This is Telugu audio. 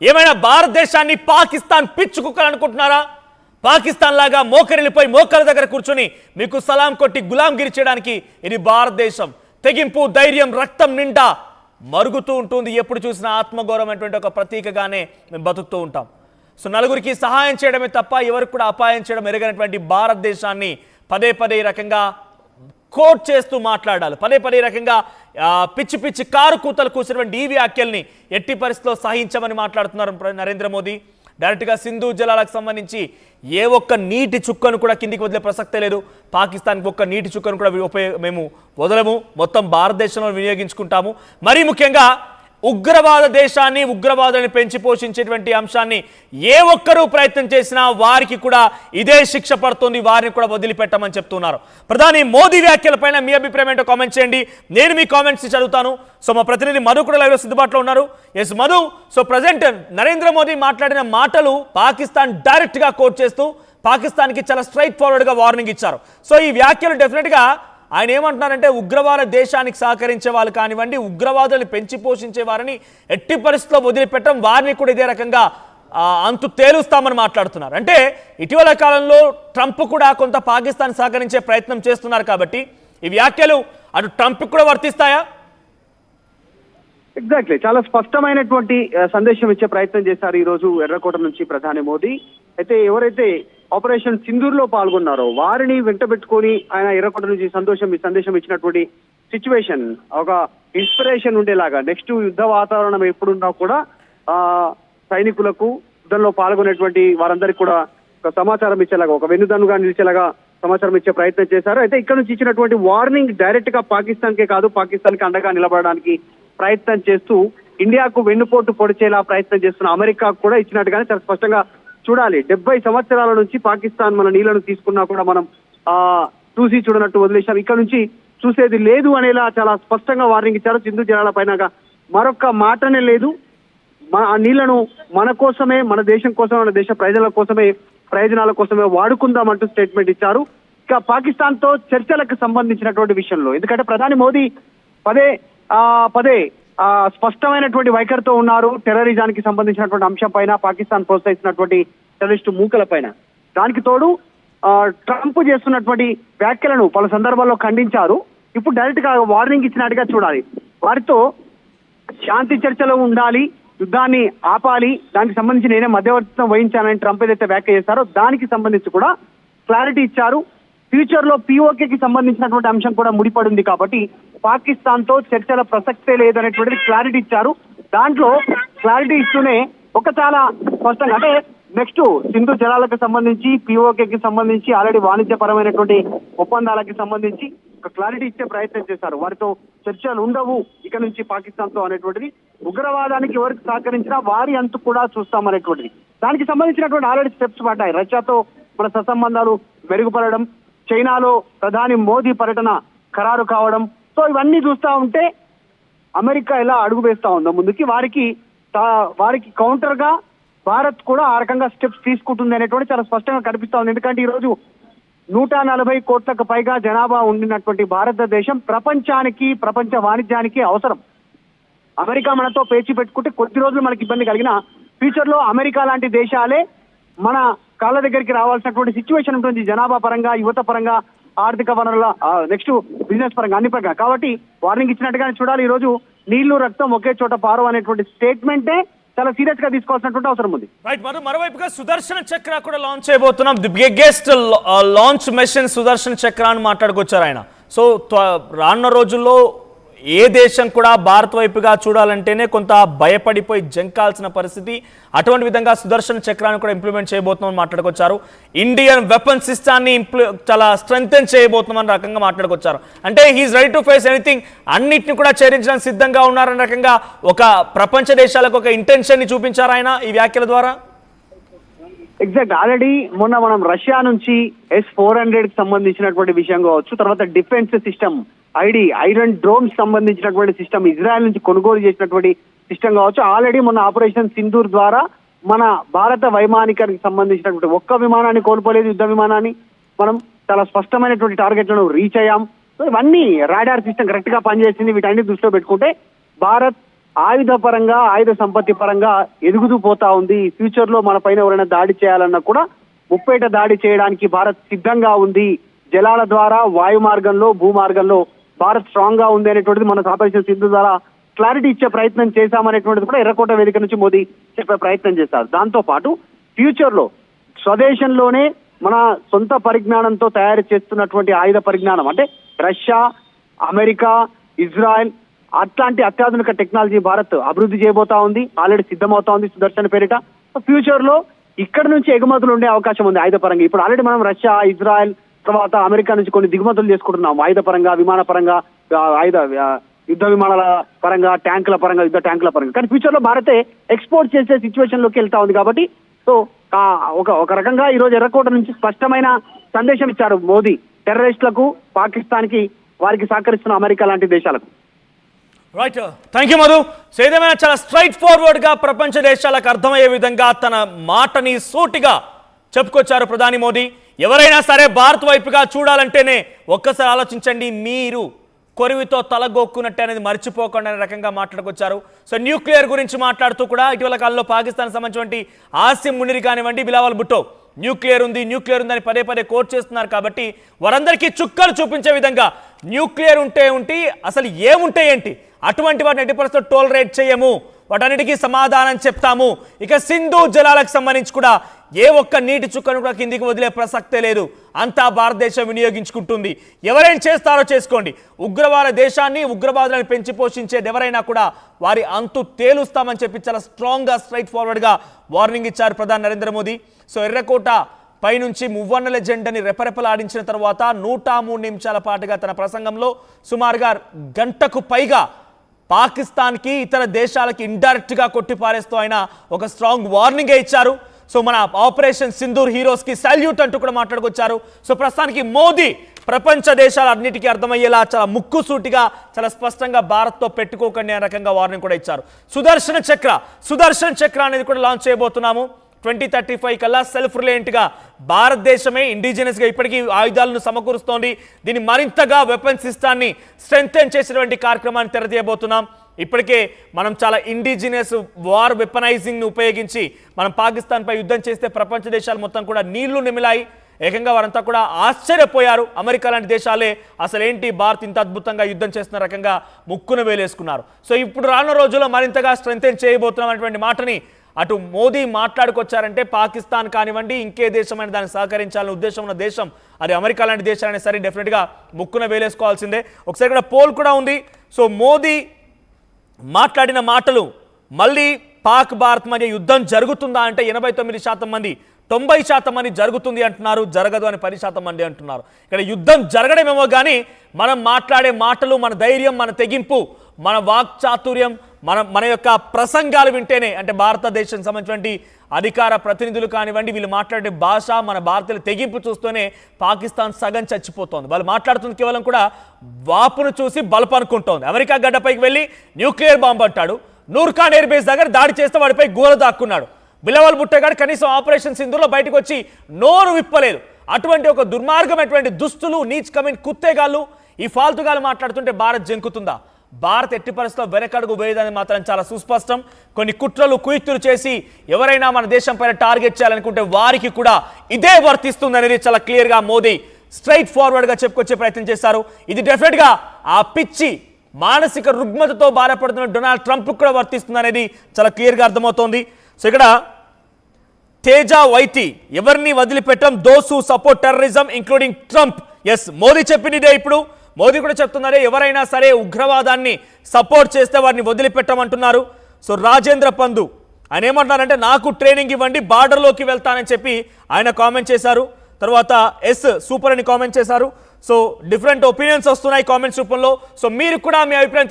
ఏమైనా భారతదేశాన్ని పాకిస్తాన్ పిచ్చుకుక్కాలనుకుంటున్నారా? పాకిస్తాన్ లాగా మోకరిల్లిపోయి మోకల దగ్గర కూర్చొని మీకు సలాం కొట్టి గులాంగిరి చేయడానికి ఇది భారతదేశం. తెగింపు, ధైర్యం, రక్తం నిండా మరుగుతూ ఉంటుంది. ఎప్పుడు చూసినా ఆత్మగౌరవం అటువంటి ఒక ప్రతీకగానే మేము బతుకుతూ ఉంటాం. సో నలుగురికి సహాయం చేయడమే తప్ప ఎవరికి కూడా అపాయం చేయడం ఎరగనటువంటి భారతదేశాన్ని పదే పదే రకంగా కోట్ చేస్తూ మాట్లాడాలి. పదే పదే రకంగా పిచ్చి పిచ్చి కారు కూతలు కూసినటువంటి ఈ వ్యాఖ్యల్ని ఎట్టి పరిస్థితిలో సహించమని మాట్లాడుతున్నారు నరేంద్ర మోదీ. డైరెక్ట్గా సింధు జలాలకు సంబంధించి ఏ ఒక్క నీటి చుక్కను కూడా కిందికి వదిలే ప్రసక్తే లేదు. పాకిస్తాన్కి ఒక్క నీటి చుక్కను కూడా మేము వదలము, మొత్తం భారతదేశంలో వినియోగించుకుంటాము. మరీ ముఖ్యంగా ఉగ్రవాద దేశాన్ని, ఉగ్రవాదాన్ని పెంచి పోషించేటువంటి అంశాన్ని ఏ ఒక్కరూ ప్రయత్నం చేసినా వారికి కూడా ఇదే శిక్ష పడుతుంది, వారిని కూడా వదిలిపెట్టమని చెప్తున్నారు. ప్రధాని మోదీ వ్యాఖ్యలపైన మీ అభిప్రాయం ఏంటో కామెంట్ చేయండి. నేను మీ కామెంట్స్ చదువుతాను. సో మా ప్రతినిధి మధు కూడా లైవ్లో సిద్ధబాటులో ఉన్నారు. Yes Madhu, so present Narendra Modi మాట్లాడిన మాటలు పాకిస్తాన్ డైరెక్ట్గా కోట్ చేస్తూ పాకిస్తాన్కి చాలా స్ట్రైట్ ఫార్వర్డ్గా వార్నింగ్ ఇచ్చారు. సో ఈ వ్యాఖ్యలు డెఫినెట్గా ఆయన ఏమంటున్నారంటే ఉగ్రవాద దేశానికి సహకరించే వాళ్ళు కానివ్వండి, ఉగ్రవాదులను పెంచి పోషించే వారిని ఎట్టి పరిస్థితుల్లో వదిలిపెట్టడం, వారిని కూడా ఇదే రకంగా అంతు తేలుస్తామని మాట్లాడుతున్నారు. అంటే ఇటీవల కాలంలో ట్రంప్ కూడా కొంత పాకిస్తాన్ సహకరించే ప్రయత్నం చేస్తున్నారు కాబట్టి ఈ వ్యాఖ్యలు అటు ట్రంప్ కూడా వర్తిస్తాయా? ఎగ్జాక్ట్లీ, చాలా స్పష్టమైనటువంటి సందేశం ఇచ్చే ప్రయత్నం చేశారు ఈ రోజు ఎర్రకోట నుంచి ప్రధాని మోదీ. అయితే ఎవరైతే ఆపరేషన్ సింధూర్ లో పాల్గొన్నారో వారిని వెంటబెట్టుకొని ఆయన ఎర్రకోట నుంచి సందేశం ఇచ్చినటువంటి సిచ్యువేషన్ ఒక ఇన్స్పిరేషన్ ఉండేలాగా నెక్స్ట్ యుద్ధ వాతావరణం ఎప్పుడున్నా కూడా సైనికులకు యుద్ధంలో పాల్గొనేటువంటి వారందరికీ కూడా ఒక సమాచారం ఇచ్చేలాగా, ఒక వెన్నుదన్నుగా నిలిచేలాగా సమాచారం ఇచ్చే ప్రయత్నం చేశారు. అయితే ఇక్కడ నుంచి ఇచ్చినటువంటి వార్నింగ్ డైరెక్ట్ గా పాకిస్తాన్ కే కాదు, పాకిస్తాన్ కి అండగా నిలబడడానికి ప్రయత్నం చేస్తూ ఇండియాకు వెన్నుపోటు పొడిచేలా ప్రయత్నం చేస్తున్న అమెరికాకు కూడా ఇచ్చినట్టుగానే చాలా స్పష్టంగా చూడాలి. 70 సంవత్సరాల నుంచి పాకిస్తాన్ మన నీళ్లను తీసుకున్నా కూడా మనం చూసి చూడనట్టు వదిలేశాం, ఇక్కడ నుంచి చూసేది లేదు అనేలా చాలా స్పష్టంగా వార్నింగ్ ఇచ్చారు. సింధు జలాల పైన మరొక మాటనే లేదు, ఆ నీళ్లను మన కోసమే, మన దేశం కోసమే, మన దేశ ప్రజల కోసమే, ప్రయోజనాల కోసమే వాడుకుందామంటూ స్టేట్మెంట్ ఇచ్చారు. ఇక పాకిస్తాన్ తో చర్చలకు సంబంధించినటువంటి విషయంలో, ఎందుకంటే ప్రధాని మోదీ పదే స్పష్టమైనటువంటి వైఖరితో ఉన్నారు. టెర్రరిజానికి సంబంధించినటువంటి అంశం పైన, పాకిస్తాన్ ప్రోత్సహిస్తున్నటువంటి టెర్రరిస్టు మూకల పైన. దానికి తోడు ట్రంప్ చేస్తున్నటువంటి వ్యాఖ్యలను పలు సందర్భాల్లో ఖండించారు. ఇప్పుడు డైరెక్ట్ గా వార్నింగ్ ఇచ్చినట్టుగా చూడాలి. వారితో శాంతి చర్చలో ఉండాలి, యుద్ధాన్ని ఆపాలి, దానికి సంబంధించి నేనే మధ్యవర్తిత్వం వహించానని ట్రంప్ ఏదైతే వ్యాఖ్య చేశారో దానికి సంబంధించి కూడా క్లారిటీ ఇచ్చారు. ఫ్యూచర్ లో పిఓకేకి సంబంధించినటువంటి అంశం కూడా ముడిపడింది కాబట్టి పాకిస్తాన్ తో చర్చల ప్రసక్తే లేదనేటువంటిది క్లారిటీ ఇచ్చారు. దాంట్లో క్లారిటీ ఇస్తూనే ఒక చాలా స్పష్టంగా, అంటే నెక్స్ట్ సింధు జలాలకు సంబంధించి, పిఓకేకి సంబంధించి, ఆల్రెడీ వాణిజ్యపరమైనటువంటి ఒప్పందాలకి సంబంధించి ఒక క్లారిటీ ఇచ్చే ప్రయత్నం చేశారు. వారితో చర్చలు ఉండవు ఇక నుంచి పాకిస్తాన్ తో అనేటువంటిది, ఉగ్రవాదానికి ఎవరికి సహకరించినా వారి అంతు కూడా చూస్తామనేటువంటిది. దానికి సంబంధించినటువంటి ఆల్రెడీ స్టెప్స్ పడ్డాయి. రష్యాతో మన సత్సంబంధాలు మెరుగుపడడం, చైనాలో ప్రధాని మోదీ పర్యటన ఖరారు కావడం. సో ఇవన్నీ చూస్తా ఉంటే అమెరికా ఎలా అడుగు వేస్తా ఉందో ముందుకి, వారికి కౌంటర్ గా భారత్ కూడా ఆ రకంగా స్టెప్స్ తీసుకుంటుంది అనేటువంటి చాలా స్పష్టంగా కనిపిస్తా ఉంది. ఎందుకంటే ఈ రోజు 140 కోట్లకు పైగా జనాభా ఉండినటువంటి భారతదేశం ప్రపంచ వాణిజ్యానికి అవసరం. అమెరికా మనతో పేచి పెట్టుకుంటే కొద్ది రోజులు మనకి ఇబ్బంది కలిగిన, ఫ్యూచర్ లో అమెరికా లాంటి దేశాలే మన కాళ్ళ దగ్గరికి రావాల్సినటువంటి సిచ్యువేషన్ ఉంటుంది, జనాభా పరంగా, యువత పరంగా, ఆర్థిక వనరుల, నెక్స్ట్ బిజినెస్ పరంగా, అన్ని పరంగా. కాబట్టి వార్నింగ్ ఇచ్చినట్టుగానే చూడాలి. ఈ రోజు నీళ్లు రక్తం ఒకే చోట పారు అనేటువంటి స్టేట్మెంటే చాలా సీరియస్ గా తీసుకోవాల్సినటువంటి అవసరం ఉంది. రైట్, మరోవైపుగా సుదర్శన చక్ర కూడా లాంచ్ చేయబోతున్నాం. ది బిగ్గెస్ట్ లాంచ్ మెషిన్ సుదర్శన చక్ర అని మాట్లాడుకొచ్చారు ఆయన. సో రానున్న రోజుల్లో ఏ దేశం కూడా భారత్ వైపుగా చూడాలంటేనే కొంత భయపడిపోయి జంకాల్సిన పరిస్థితి. అటువంటి విధంగా సుదర్శన చక్రాన్ని కూడా ఇంప్లిమెంట్ చేయబోతున్నామని మాట్లాడుకొచ్చారు. ఇండియన్ వెపన్ సిస్టాన్ని చాలా స్ట్రెంగ్తెన్ చేయబోతున్నామని రకంగా మాట్లాడుకొచ్చారు. అంటే he's ready to face anything, అన్నిటిని కూడా చేరించడానికి సిద్ధంగా ఉన్నారన్న రకంగా ఒక ప్రపంచ దేశాలకు ఒక ఇంటెన్షన్ ని చూపించారు ఆయన ఈ వ్యాఖ్యల ద్వారా. ఎగ్జాక్ట్, ఆల్రెడీ మొన్న మనం రష్యా నుంచి S-400 కి సంబంధించినటువంటి విషయం కావచ్చు, తర్వాత డిఫెన్స్ సిస్టమ్ ఐరన్ డ్రోన్స్ సంబంధించినటువంటి సిస్టమ్ ఇజ్రాయెల్ నుంచి కొనుగోలు చేసినటువంటి సిస్టమ్ కావచ్చు, ఆల్రెడీ మొన్న ఆపరేషన్ సింధూర్ ద్వారా మన భారత వైమానికానికి సంబంధించినటువంటి ఒక్క విమానాన్ని కోల్పోలేదు, యుద్ధ విమానాన్ని. మనం చాలా స్పష్టమైనటువంటి టార్గెట్లను రీచ్ అయ్యాం. సో ఇవన్నీ రాడార్ సిస్టమ్ కరెక్ట్ గా పనిచేసింది. వీటన్ని దృష్టిలో పెట్టుకుంటే భారత్ ఆయుధ పరంగా ఆయుధ సంపత్తి పరంగా ఎదుగుతూ పోతా ఉంది. ఈ ఫ్యూచర్ లో మన పైన ఎవరైనా దాడి చేయాలన్నా కూడా ముప్పేట దాడి చేయడానికి భారత్ సిద్ధంగా ఉంది. జలాల ద్వారా వాయు మార్గంలో భూ మార్గంలో భారత్ స్ట్రాంగ్ గా ఉంది అనేటువంటిది మన ఆపరేషన్ సింధు ద్వారా క్లారిటీ ఇచ్చే ప్రయత్నం చేశామనేటువంటిది కూడా ఎర్రకోట వేదిక నుంచి మోదీ చెప్పే ప్రయత్నం చేశారు. దాంతో పాటు ఫ్యూచర్ లో స్వదేశంలోనే మన సొంత పరిజ్ఞానంతో తయారు చేస్తున్నటువంటి ఆయుధ పరిజ్ఞానం అంటే రష్యా, అమెరికా, ఇజ్రాయెల్ అట్లాంటి అత్యాధునిక టెక్నాలజీ భారత్ అభివృద్ధి చేయబోతా ఉంది. ఆల్రెడీ సిద్ధమవుతా ఉంది సుదర్శన్ పేరిట. ఫ్యూచర్ లో ఇక్కడ నుంచి ఎగుమతులు ఉండే అవకాశం ఉంది ఆయుధ పరంగా. ఇప్పుడు ఆల్రెడీ మనం రష్యా, ఇజ్రాయెల్ తర్వాత అమెరికా నుంచి కొన్ని దిగుమతులు చేసుకుంటున్నాం ఆయుధ పరంగా, విమాన పరంగా, యుద్ధ విమానాల పరంగా, ట్యాంకుల పరంగా, యుద్ధ ట్యాంకుల పరంగా. కానీ ఫ్యూచర్ లో భారతే ఎక్స్పోర్ట్ చేసే సిచ్యువేషన్ లోకి వెళ్తా ఉంది. కాబట్టి సో ఒక రకంగా ఈ రోజు ఎర్రకోట నుంచి స్పష్టమైన సందేశం ఇచ్చారు మోదీ టెర్రరిస్టులకు, పాకిస్తాన్ కి, వారికి సహకరిస్తున్న అమెరికా లాంటి దేశాలకు. Right, thank you Madhu. So ఏదేమైనా చాలా స్ట్రైట్ ఫార్వర్డ్ గా ప్రపంచ దేశాలకు అర్థమయ్యే విధంగా తన మాటని సూటిగా చెప్పుకొచ్చారు ప్రధాని మోదీ. ఎవరైనా సరే భారత్ వైపుగా చూడాలంటేనే ఒక్కసారి ఆలోచించండి, మీరు కొరివితో తలగొక్కున్నట్టే అనేది మర్చిపోకుండా అనే రకంగా మాట్లాడుకొచ్చారు. సో న్యూక్లియర్ గురించి మాట్లాడుతూ కూడా ఇటీవల కాలంలో పాకిస్తాన్ సంబంధించినటువంటి ఆసిమ్ మునిరి కానివ్వండి, బిలావల్ భుట్టో న్యూక్లియర్ ఉంది అని పదే పదే కోట్ చేస్తున్నారు. కాబట్టి వారందరికీ చుక్కలు చూపించే విధంగా న్యూక్లియర్ ఉంటే అసలు ఏముంటే ఏంటి, అటువంటి వాటిని 80% టోలరేట్ చేయము, వాటన్నిటికీ సమాధానం చెప్తాము. ఇక సింధు జలాలకు సంబంధించి కూడా ఏ ఒక్క నీటి చుక్కను కూడా కిందికి వదిలే ప్రసక్తే లేదు, అంతా భారతదేశం వినియోగించుకుంటుంది. ఎవరైనా చేస్తారో చేసుకోండి, ఉగ్రవాద దేశాన్ని, ఉగ్రవాదులను పెంచి పోషించేది ఎవరైనా కూడా వారి అంతు తేలుస్తామని చెప్పి చాలా స్ట్రాంగ్గా స్ట్రైట్ ఫార్వర్డ్గా వార్నింగ్ ఇచ్చారు ప్రధాని నరేంద్ర మోదీ. సో ఎర్రకోట పైనుంచి మువ్వన్నెల జెండని రెపరెపలాడించిన తర్వాత 103 నిమిషాల పాటుగా తన ప్రసంగంలో సుమారుగా గంటకు పైగా పాకిస్తాన్కి, ఇతర దేశాలకి ఇండైరెక్ట్గా కొట్టిపారేస్తూ ఆయన ఒక స్ట్రాంగ్ వార్నింగే ఇచ్చారు. సో మన ఆపరేషన్ సింధూర్ హీరోస్కి సాల్యూట్ అంటూ కూడా మాట్లాడుకొచ్చారు. సో ప్రస్తుతానికి మోదీ ప్రపంచ దేశాలన్నిటికీ అర్థమయ్యేలా చాలా ముక్కుసూటిగా, చాలా స్పష్టంగా భారత్తో పెట్టుకోకండి అనే రకంగా వార్నింగ్ కూడా ఇచ్చారు. సుదర్శన్ చక్ర అనేది కూడా లాంచ్ చేయబోతున్నాము. 2035 కల్లా సెల్ఫ్ రిలయంట్గా భారతదేశమే ఇండిజినస్గా ఇప్పటికీ ఆయుధాలను సమకూరుస్తోంది. దీన్ని మరింతగా వెపన్ సిస్టాన్ని స్ట్రెంగ్తెన్ చేసినటువంటి కార్యక్రమాన్ని తెరదీయబోతున్నాం. ఇప్పటికే మనం చాలా ఇండిజినస్ వార్ వెపనైజింగ్ని ఉపయోగించి మనం పాకిస్తాన్పై యుద్ధం చేస్తే ప్రపంచ దేశాలు మొత్తం కూడా నీళ్లు నిమిలాయి. ఏకంగా వారంతా కూడా ఆశ్చర్యపోయారు. అమెరికా లాంటి దేశాలే అసలేంటి భారత్ ఇంత అద్భుతంగా యుద్ధం చేస్తున్న రకంగా ముక్కును వేలేసుకున్నారు. సో ఇప్పుడు రానున్న రోజుల్లో మరింతగా స్ట్రెంగ్తెన్ చేయబోతున్నాం అనేటువంటి మాటని అటు మోదీ మాట్లాడుకొచ్చారంటే పాకిస్తాన్ కానివ్వండి, ఇంకే దేశమైన దానికి సహకరించాలనే ఉద్దేశం ఉన్న దేశం అది అమెరికా లాంటి దేశాలైనా సరే డెఫినెట్గా ముక్కున వేలేసుకోవాల్సిందే. ఒకసారి ఇక్కడ పోల్ కూడా ఉంది. సో మోదీ మాట్లాడిన మాటలు మళ్ళీ పాక్ భారత్ మధ్య యుద్ధం జరుగుతుందా అంటే 89% మంది, 90% మంది జరుగుతుంది అంటున్నారు, జరగదు అని 10% మంది అంటున్నారు. ఇక్కడ యుద్ధం జరగడమేమో కానీ మనం మాట్లాడే మాటలు, మన ధైర్యం, మన తెగింపు, మన వాక్చాతుర్యం, మన యొక్క ప్రసంగాలు వింటేనే, అంటే భారతదేశం సంబంధించినటువంటి అధికార ప్రతినిధులు కానివ్వండి, వీళ్ళు మాట్లాడే భాష, మన భారతీయుల తెగింపు చూస్తూనే పాకిస్తాన్ సగం చచ్చిపోతోంది. వాళ్ళు మాట్లాడుతుంది కేవలం కూడా వాపును చూసి బలపు అనుకుంటోంది. అమెరికా గడ్డపైకి వెళ్ళి న్యూక్లియర్ బాంబు అంటాడు, నూర్ఖాన్ ఎయిర్ బేస్ దగ్గర దాడి చేస్తే వాడిపై గోల దాక్కున్నాడు. బిలావల్ భుట్టో గారు కనీసం ఆపరేషన్ సింధూర్లో బయటకు వచ్చి నోరు విప్పలేదు. అటువంటి ఒక దుర్మార్గమైనటువంటి దుస్తులు, నీచ్ కమెంట్ కుత్తేగాళ్ళు, ఈ ఫాల్తుగాలు మాట్లాడుతుంటే భారత్ జంకుతుందా? భారత్ ఎట్టి పరిస్థితుల్లో వెనకడుగు వేయదని మాత్రం చాలా సుస్పష్టం. కొన్ని కుట్రలు, కుయుక్తులు చేసి ఎవరైనా మన దేశం పైన టార్గెట్ చేయాలనుకుంటే వారికి కూడా ఇదే వర్తిస్తుంది అనేది చాలా క్లియర్గా మోదీ స్ట్రైట్ ఫార్వర్డ్గా చెప్పుకొచ్చే ప్రయత్నం చేశారు. ఇది డెఫినెట్గా ఆ పిచ్చి మానసిక రుగ్మతతో బాధపడుతున్న డొనాల్డ్ ట్రంప్ కూడా వర్తిస్తుంది అనేది చాలా క్లియర్గా అర్థమవుతోంది. సో ఇక్కడ తేజ వైతి, ఎవరిని వదిలిపెట్టం, those who support terrorism including Trump. Yes, Modi చెప్పిందే. ఇప్పుడు మోదీ కూడా చెప్తున్నారే, ఎవరైనా సరే ఉగ్రవాదాన్ని సపోర్ట్ చేస్తే వారిని వదిలిపెట్టమంటున్నారు. సో రాజేంద్ర పందు ఆయన ఏమంటున్నారంటే, నాకు ట్రైనింగ్ ఇవ్వండి, బార్డర్లోకి వెళ్తానని చెప్పి ఆయన కామెంట్ చేశారు. తర్వాత ఎస్ సూపర్ అని కామెంట్ చేశారు. సో డిఫరెంట్ ఒపీనియన్స్ వస్తున్నాయి కామెంట్స్ రూపంలో. సో మీరు కూడా మీ అభిప్రాయం